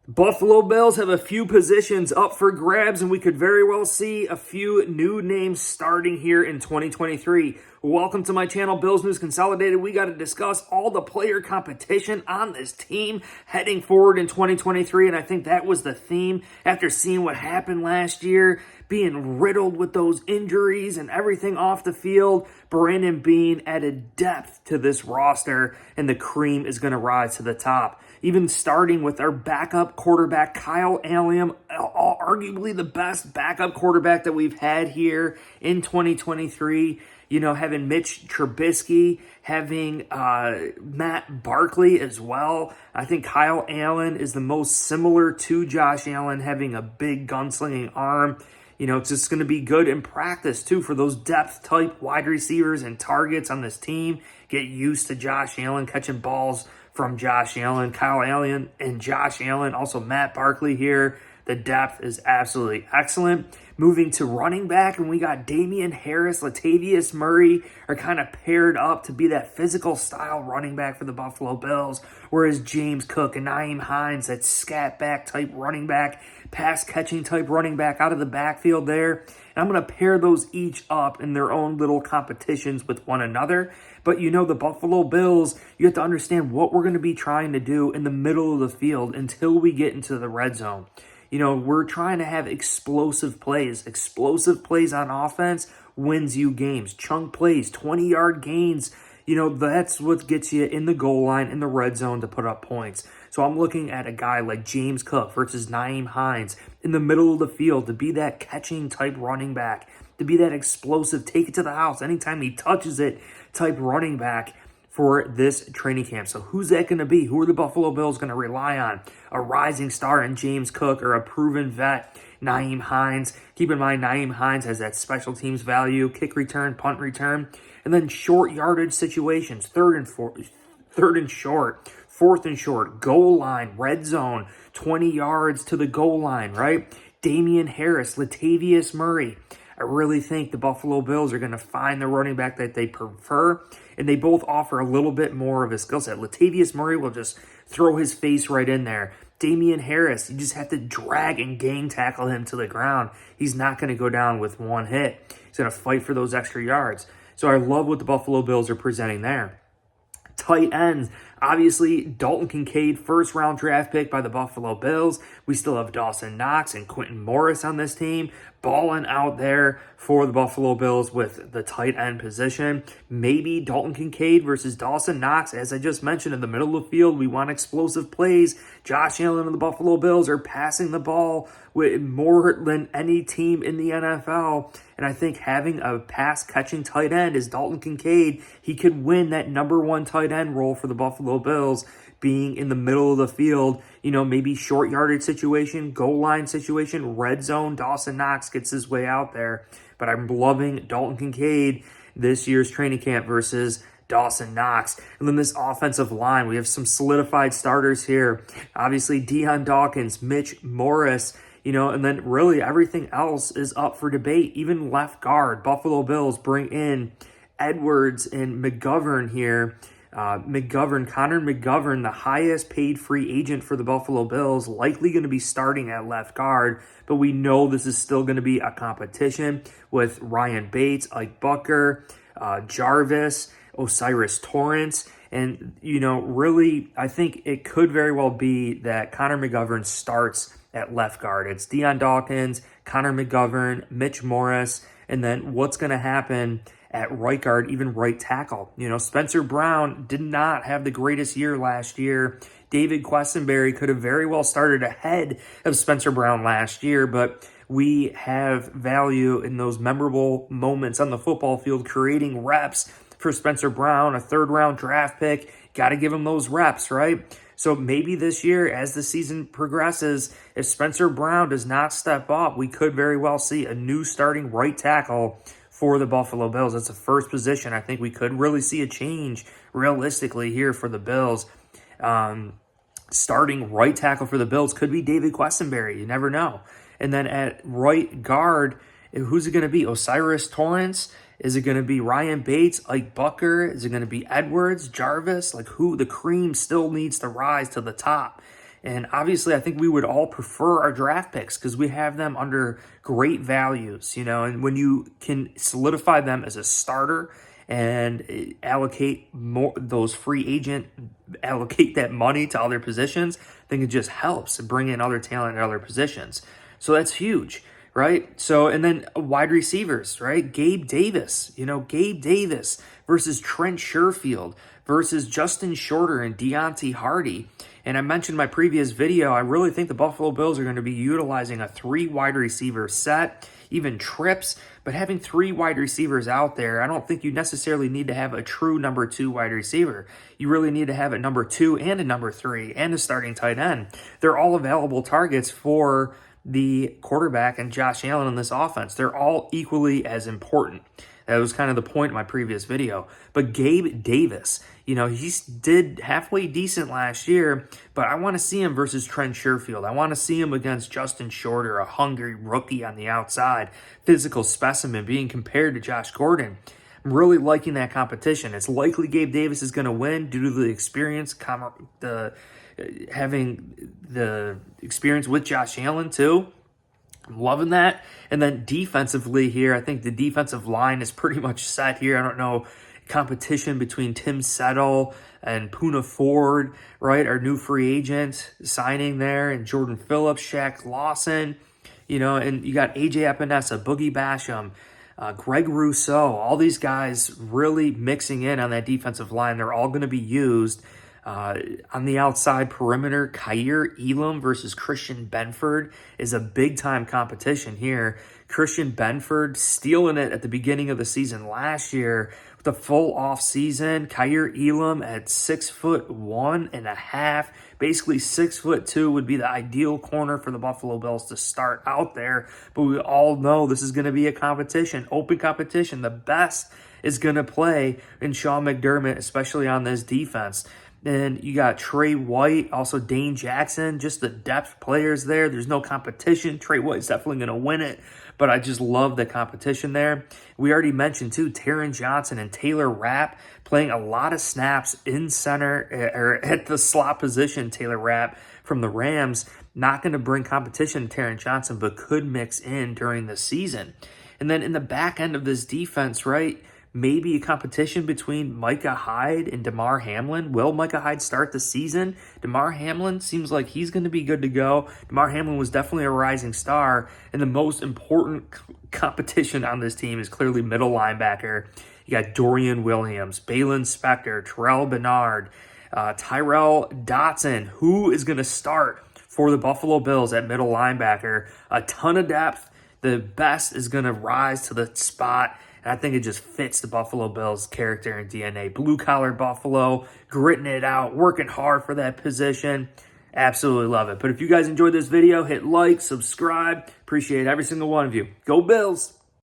Buffalo Bills have a few positions up for grabs, and we could very well see a few new names starting here in 2023. Welcome to my channel, Bills News Consolidated. We got to discuss all the player competition on this team heading forward in 2023, and I think that was the theme after seeing what happened last year, being riddled with those injuries and everything off the field. Brandon Beane added depth to this roster, and the cream is going to rise to the top. Even starting with our backup quarterback, Kyle Allen, arguably the best backup quarterback that we've had here in 2023. You know, having Mitch Trubisky, having Matt Barkley as well. I think Kyle Allen is the most similar to Josh Allen, having a big gunslinging arm. You know, it's just going to be good in practice, too, for those depth-type wide receivers and targets on this team. Get used to Josh Allen catching balls from Josh Allen, Kyle Allen, and Josh Allen. Also, Matt Barkley here. The depth is absolutely excellent. Moving to running back, and we got Damian Harris, Latavius Murray are kind of paired up to be that physical style running back for the Buffalo Bills, whereas James Cook and Nyheim Hines, that scat back type running back, pass catching type running back out of the backfield there. And I'm going to pair those each up in their own little competitions with one another. But you know, the Buffalo Bills, you have to understand what we're going to be trying to do in the middle of the field until we get into the red zone. You know, we're trying to have explosive plays. Explosive plays on offense wins you games. Chunk plays, 20-yard gains. You know, that's what gets you in the goal line, in the red zone to put up points. So I'm looking at a guy like James Cook versus Nyheim Hines in the middle of the field to be that catching type running back, to be that explosive, take it to the house anytime he touches it type running back for this training camp. So who's that going to be? Who are the Buffalo Bills going to rely on? A rising star in James Cook or a proven vet, Nyheim Hines? Keep in mind, Nyheim Hines has that special teams value, kick return, punt return, and then short yardage situations, third and short, fourth and short, goal line, red zone, 20 yards to the goal line, right? Damian Harris, Latavius Murray. I really think the Buffalo Bills are going to find the running back that they prefer, and they both offer a little bit more of a skill set. Latavius Murray will just throw his face right in there. Damian Harris, you just have to drag and gang tackle him to the ground. He's not going to go down with one hit. He's going to fight for those extra yards. So I love what the Buffalo Bills are presenting there. Tight ends, obviously, Dalton Kincaid, first-round draft pick by the Buffalo Bills. We still have Dawson Knox and Quentin Morris on this team, balling out there for the Buffalo Bills with the tight end position. Maybe Dalton Kincaid versus Dawson Knox. As I just mentioned, in the middle of the field, we want explosive plays. Josh Allen and the Buffalo Bills are passing the ball with more than any team in the NFL. And I think having a pass-catching tight end is Dalton Kincaid. He could win that number one tight end role for the Buffalo Bills, being in the middle of the field, you know, maybe short yardage situation, goal line situation, red zone. Dawson Knox gets his way out there. But I'm loving Dalton Kincaid this year's training camp versus Dawson Knox. And then this offensive line, we have some solidified starters here. Obviously, Dion Dawkins, Mitch Morris, you know, and then really everything else is up for debate. Even left guard, Buffalo Bills bring in Edwards and McGovern here. Connor McGovern, the highest paid free agent for the Buffalo Bills, likely going to be starting at left guard, but we know this is still going to be a competition with Ryan Bates, Ike Bucker, Jarvis, Osiris Torrance, and, you know, really, I think it could very well be that Connor McGovern starts at left guard. It's Dion Dawkins, Connor McGovern, Mitch Morris, and then what's going to happen at right guard, even right tackle. You know, Spencer Brown did not have the greatest year last year. David Quessenberry could have very well started ahead of Spencer Brown last year, but we have value in those memorable moments on the football field, creating reps for Spencer Brown, a third-round draft pick. Got to give him those reps, right? So maybe this year, as the season progresses, if Spencer Brown does not step up, we could very well see a new starting right tackle for the Buffalo Bills. That's the first position. I think we could really see a change realistically here for the Bills. Starting right tackle for the Bills could be David Quessenberry. You never know. And then at right guard, who's it going to be? Osiris Torrance? Is it going to be Ryan Bates, Ike Bucker? Is it going to be Edwards, Jarvis? Like, who? The cream still needs to rise to the top. And obviously, I think we would all prefer our draft picks because we have them under great values, and when you can solidify them as a starter and allocate more those allocate that money to other positions, I think it just helps bring in other talent at other positions. So that's huge, right? So, and then wide receivers, right? Gabe Davis versus Trent Sherfield versus Justin Shorter and Deontay Hardy. And I mentioned in my previous video, I really think the Buffalo Bills are going to be utilizing a 3 wide receiver set, even trips, but having 3 wide receivers out there, I don't think you necessarily need to have a true number 2 wide receiver. You really need to have a number 2 and a number 3 and a starting tight end. They're all available targets for the quarterback and Josh Allen in this offense. They're all equally as important. That was kind of the point in my previous video. But Gabe Davis, he did halfway decent last year, but I want to see him versus Trent Sherfield. I want to see him against Justin Shorter, a hungry rookie on the outside, physical specimen being compared to Josh Gordon. I'm really liking that competition. It's likely Gabe Davis is going to win due to the experience, having the experience with Josh Allen too. I'm loving that. And then defensively here, I think the defensive line is pretty much set here. I don't know, competition between Tim Settle and Poona Ford, right? Our new free agent signing there, and Jordan Phillips, Shaq Lawson, and you got AJ Epinesa, Boogie Basham, Greg Rousseau, all these guys really mixing in on that defensive line. They're all going to be used. On the outside perimeter, Kaiir Elam versus Christian Benford is a big-time competition here. Christian Benford stealing it at the beginning of the season last year with a full off season. Kaiir Elam at 6'1.5", basically 6'2" would be the ideal corner for the Buffalo Bills to start out there. But we all know this is going to be a competition, open competition. The best is going to play in Sean McDermott, especially on this defense. And you got Trey White, also Dane Jackson, just the depth players there. There's no competition. Trey White's definitely going to win it, but I just love the competition there. We already mentioned, too, Taron Johnson and Taylor Rapp playing a lot of snaps in center or at the slot position. Taylor Rapp from the Rams, not going to bring competition to Taron Johnson, but could mix in during the season. And then in the back end of this defense, right, maybe a competition between Micah Hyde and Damar Hamlin. Will Micah Hyde start the season? Damar Hamlin seems like he's going to be good to go. Damar Hamlin was definitely a rising star, and the most important competition on this team is clearly middle linebacker. You got Dorian Williams, Balin Spector, Terrell Bernard, Tyrell Dotson. Who is going to start for the Buffalo Bills at middle linebacker? A ton of depth. The best is going to rise to the spot. And I think it just fits the Buffalo Bills' character and DNA. Blue-collar Buffalo, gritting it out, working hard for that position. Absolutely love it. But if you guys enjoyed this video, hit like, subscribe. Appreciate every single one of you. Go Bills!